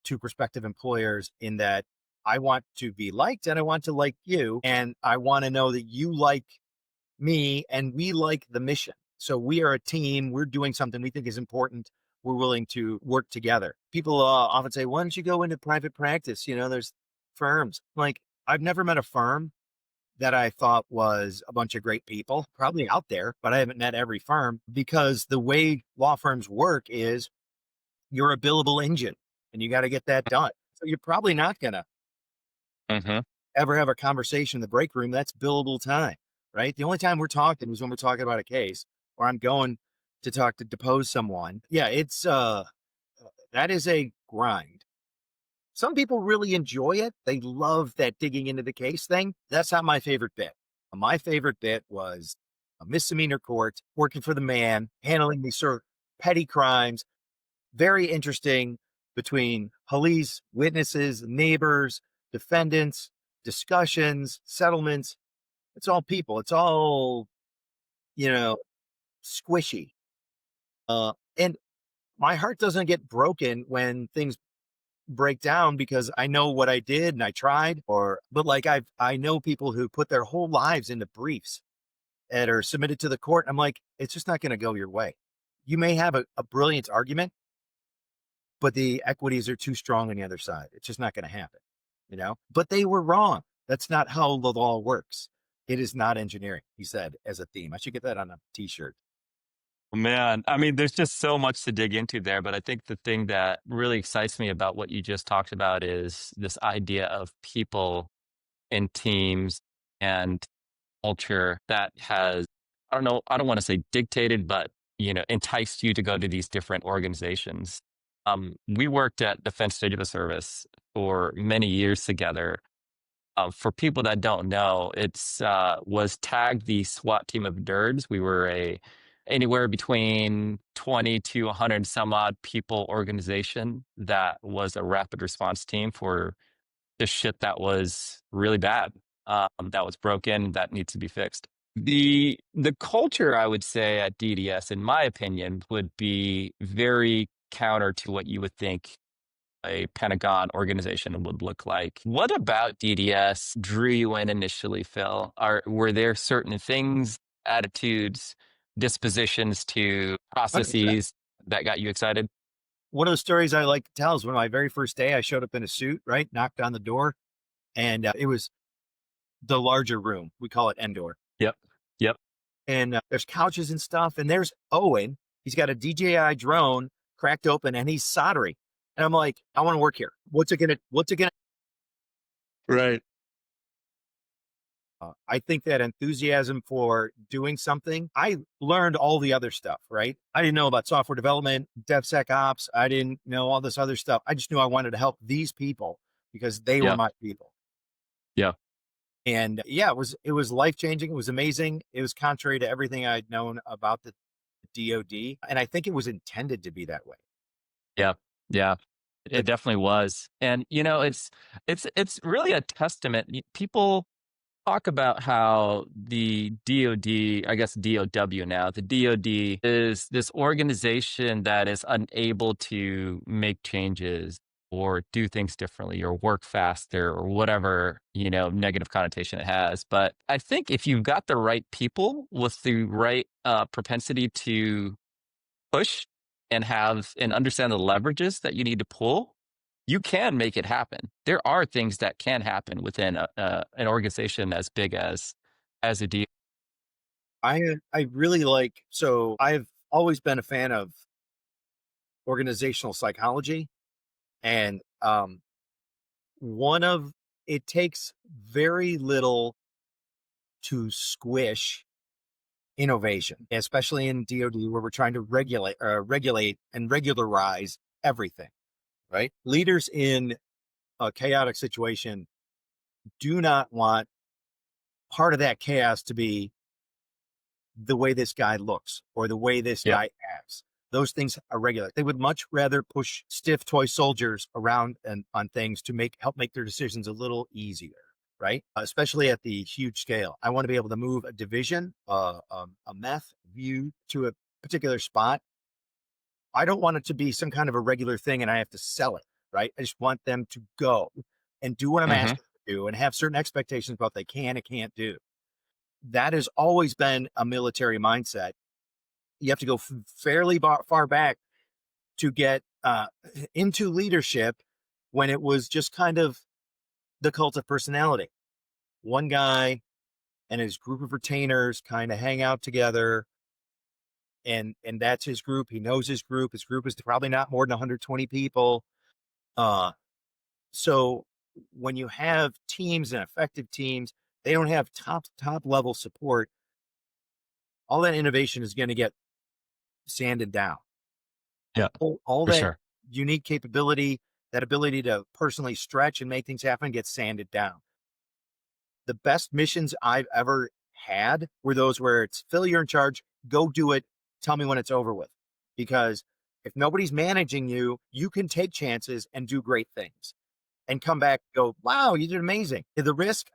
Speaker 2: to prospective employers in that I want to be liked and I want to like you and I want to know that you like me and we like the mission. So we are a team. We're doing something we think is important. We're willing to work together. People often say, why don't you go into private practice? There's firms. Like, I've never met a firm that I thought was a bunch of great people, probably out there, but I haven't met every firm because the way law firms work is you're a billable engine and you got to get that done. So you're probably not going to
Speaker 1: Hmm.
Speaker 2: ever have a conversation in the break room. That's billable time, right? The only time we're talking is when we're talking about a case or I'm going to talk to depose someone. Yeah, it's that is a grind. Some people really enjoy it. They love that digging into the case thing. That's not my favorite bit. My favorite bit was a misdemeanor court, working for the man, handling these sort of petty crimes. Very interesting between police, witnesses, neighbors, defendants, discussions, settlements. It's all people. It's all, you know, squishy. And my heart doesn't get broken when things break down because I know what I did and I tried but like I know people who put their whole lives into briefs that are submitted to the court. I'm like, it's just not going to go your way. You may have a brilliant argument, but the equities are too strong on the other side. It's just not going to happen. But they were wrong. That's not how the law works. It is not engineering, he said as a theme. I should get that on a t-shirt.
Speaker 1: Man, I mean, there's just so much to dig into there, but I think the thing that really excites me about what you just talked about is this idea of people and teams and culture that has I don't know, I don't want to say dictated, but enticed you to go to these different organizations. We worked at Defense Digital Service for many years together. For people that don't know, it's was tagged the SWAT team of nerds. We were a anywhere between 20 to 100 some odd people organization that was a rapid response team for the shit that was really bad, that was broken, that needs to be fixed. The culture, I would say, at DDS, in my opinion, would be very counter to what you would think a Pentagon organization would look like. What about DDS drew you in initially, Phil? Were there certain things, attitudes, dispositions to
Speaker 2: 100%.
Speaker 1: processes that got you excited?
Speaker 2: One of the stories I like to tell is when my very first day, I showed up in a suit, right? Knocked on the door, and it was the larger room. We call it Endor.
Speaker 1: Yep. Yep.
Speaker 2: And there's couches and stuff. And there's Owen. He's got a DJI drone cracked open and he's soldering. And I'm like, I want to work here. What's it gonna
Speaker 1: Right.
Speaker 2: I think that enthusiasm for doing something, I learned all the other stuff, right? I didn't know about software development, DevSecOps. I didn't know all this other stuff. I just knew I wanted to help these people because they were
Speaker 1: Yeah.
Speaker 2: my people.
Speaker 1: Yeah.
Speaker 2: And yeah, it was life changing. It was amazing. It was contrary to everything I'd known about the DOD, and I think it was intended to be that way.
Speaker 1: Yeah. Yeah. It
Speaker 2: But
Speaker 1: definitely was. And it's really a testament. People talk about how the DOD, I guess DOW now, the DOD is this organization that is unable to make changes or do things differently or work faster or whatever, negative connotation it has. But I think if you've got the right people with the right propensity to push and have and understand the leverages that you need to pull, you can make it happen. There are things that can happen within an organization as big as a D.
Speaker 2: I really like so I've always been a fan of organizational psychology, and one of it takes very little to squish innovation, especially in DoD where we're trying to regulate and regularize everything, right? Leaders in a chaotic situation do not want part of that chaos to be the way this guy looks or the way this
Speaker 1: Yeah,
Speaker 2: guy acts. Those things are regular. They would much rather push stiff toy soldiers around and on things to help make their decisions a little easier, right? Especially at the huge scale. I want to be able to move a division, a meth view to a particular spot. I don't want it to be some kind of a regular thing and I have to sell it, right? I just want them to go and do what I'm
Speaker 1: hmm,
Speaker 2: asking them to do and have certain expectations about what they can and can't do. That has always been a military mindset. You have to go fairly far back to get into leadership when it was just kind of the cult of personality. One guy and his group of retainers kind of hang out together, and that's his group. He knows his group. His group is probably not more than 120 people. Uh, so when you have teams and effective teams, they don't have top level support. All that innovation is going to get sanded down.
Speaker 1: yeah,
Speaker 2: All
Speaker 1: for
Speaker 2: that
Speaker 1: sure.
Speaker 2: unique capability, that ability to personally stretch and make things happen gets sanded down. The best missions I've ever had were those where it's Phil, you're in charge, go do it, tell me when it's over with. Because if nobody's managing you, you can take chances and do great things and come back and go, wow, you did amazing. The risk,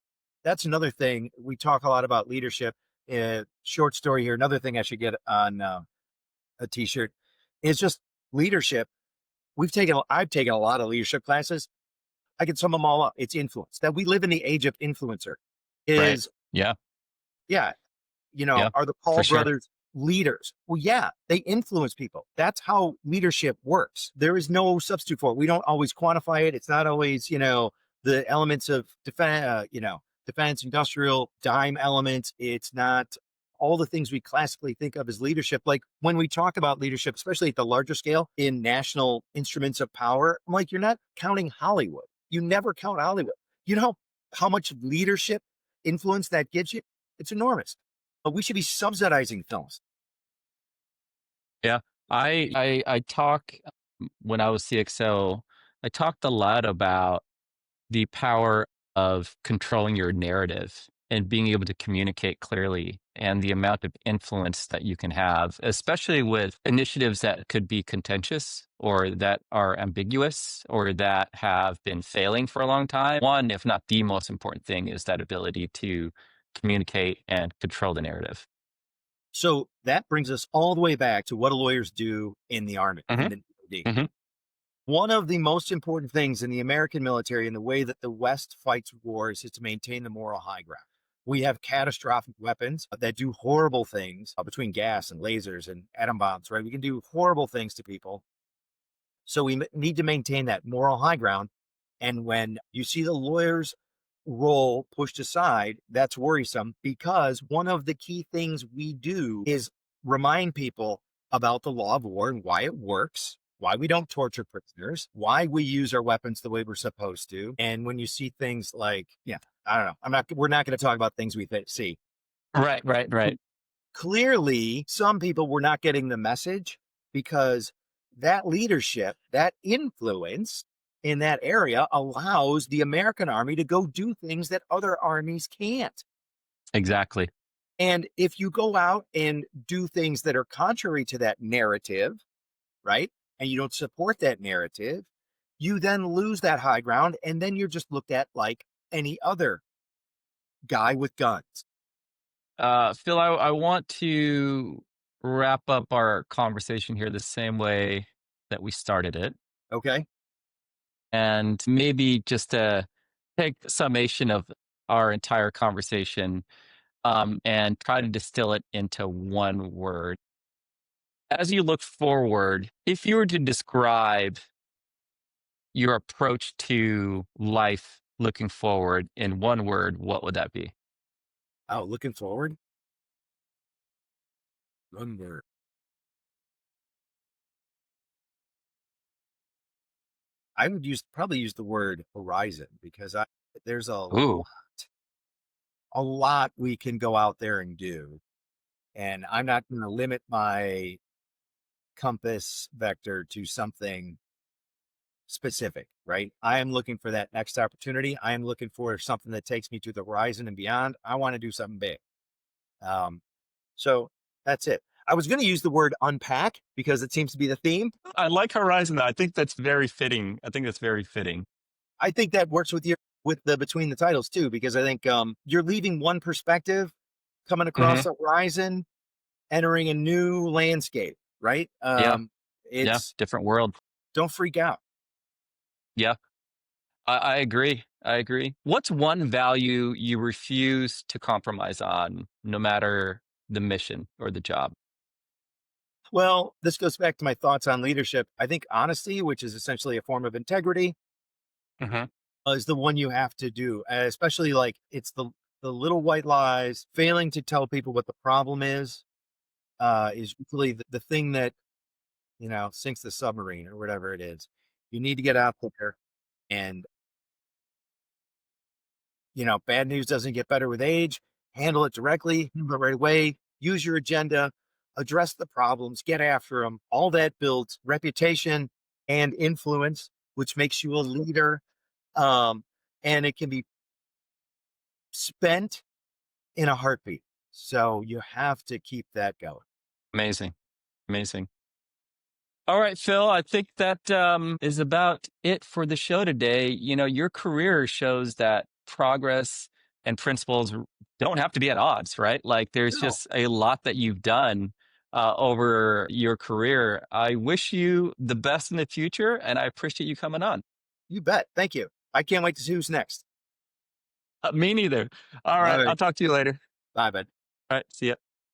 Speaker 2: that's another thing. We talk a lot about leadership. Short story here. Another thing I should get on a t-shirt is just leadership. I've taken a lot of leadership classes. I can sum them all up. It's influence. That we live in the age of influencer.
Speaker 1: Right.
Speaker 2: Is
Speaker 1: Yeah.
Speaker 2: yeah,
Speaker 1: Yeah.
Speaker 2: are the
Speaker 1: For
Speaker 2: Paul
Speaker 1: sure.
Speaker 2: brothers leaders? Well, yeah, they influence people. That's how leadership works. There is no substitute for it. We don't always quantify it. It's not always, the elements of defense, industrial, dime elements. It's not all the things we classically think of as leadership. Like when we talk about leadership, especially at the larger scale in national instruments of power, I'm like, you're not counting Hollywood. You never count Hollywood. You know how much leadership influence that gives you? It's enormous. But we should be subsidizing films.
Speaker 1: Yeah. I talk when I was CXO, I talked a lot about the power of controlling your narrative and being able to communicate clearly and the amount of influence that you can have, especially with initiatives that could be contentious or that are ambiguous or that have been failing for a long time. One, if not the most important thing, is that ability to communicate and control the narrative.
Speaker 2: So that brings us all the way back to what do lawyers do in the Army, in
Speaker 1: Hmm.
Speaker 2: the DOD.
Speaker 1: Hmm.
Speaker 2: One of the most important things in the American military and the way that the West fights wars is to maintain the moral high ground. We have catastrophic weapons that do horrible things between gas and lasers and atom bombs, right? We can do horrible things to people. So we need to maintain that moral high ground. And when you see the lawyer's role pushed aside, that's worrisome because one of the key things we do is remind people about the law of war and why it works, why we don't torture prisoners, why we use our weapons the way we're supposed to. And when you see things like, yeah, I don't know, we're not going to talk about things we see.
Speaker 1: Right, right, right.
Speaker 2: Clearly, some people were not getting the message because that leadership, that influence in that area allows the American army to go do things that other armies can't.
Speaker 1: Exactly.
Speaker 2: And if you go out and do things that are contrary to that narrative, right, and you don't support that narrative, you then lose that high ground. And then you're just looked at like any other guy with guns.
Speaker 1: Phil, I want to wrap up our conversation here the same way that we started it,
Speaker 2: Okay.
Speaker 1: and maybe just to take the summation of our entire conversation, and try to distill it into one word. As you look forward, if you were to describe your approach to life looking forward in one word, what would that be?
Speaker 2: Oh, looking forward. Lumber. I would probably use the word horizon because there's
Speaker 1: Ooh,
Speaker 2: a lot we can go out there and do. And I'm not going to limit my compass vector to something specific, right? I am looking for that next opportunity. I am looking for something that takes me to the horizon and beyond. I want to do something big. Um, so that's it. I was going to use the word unpack because it seems to be the theme.
Speaker 1: I like Horizon. I think that's very fitting. I think that's very fitting.
Speaker 2: I think that works with the between the titles too, because I think you're leaving one perspective, coming
Speaker 1: Hmm.
Speaker 2: across the horizon, entering a new landscape, right?
Speaker 1: Yeah, yeah,
Speaker 2: It's
Speaker 1: different world.
Speaker 2: don't freak out.
Speaker 1: Yeah, I agree. I agree. What's one value you refuse to compromise on, no matter the mission or the job?
Speaker 2: Well, this goes back to my thoughts on leadership. I think honesty, which is essentially a form of integrity,
Speaker 1: Hmm.
Speaker 2: is the one you have to do, especially like it's the little white lies, failing to tell people what the problem is usually the thing that sinks the submarine or whatever it is. You need to get out there and bad news doesn't get better with age. Handle it directly, handle it right away. Use your agenda, address the problems, get after them. All that builds reputation and influence, which makes you a leader. Um, and it can be spent in a heartbeat. So you have to keep that going.
Speaker 1: Amazing, amazing. All right, Phil, I think that is about it for the show today. You know, your career shows that progress and principles don't have to be at odds, right? Like, there's
Speaker 2: No,
Speaker 1: just a lot that you've done over your career. I wish you the best in the future, and I appreciate you coming on.
Speaker 2: you bet. Thank you. I can't wait to see who's next.
Speaker 1: Me neither. All
Speaker 2: All
Speaker 1: right, I'll
Speaker 2: right.
Speaker 1: talk to you later.
Speaker 2: Bye, bud.
Speaker 1: All right, see ya.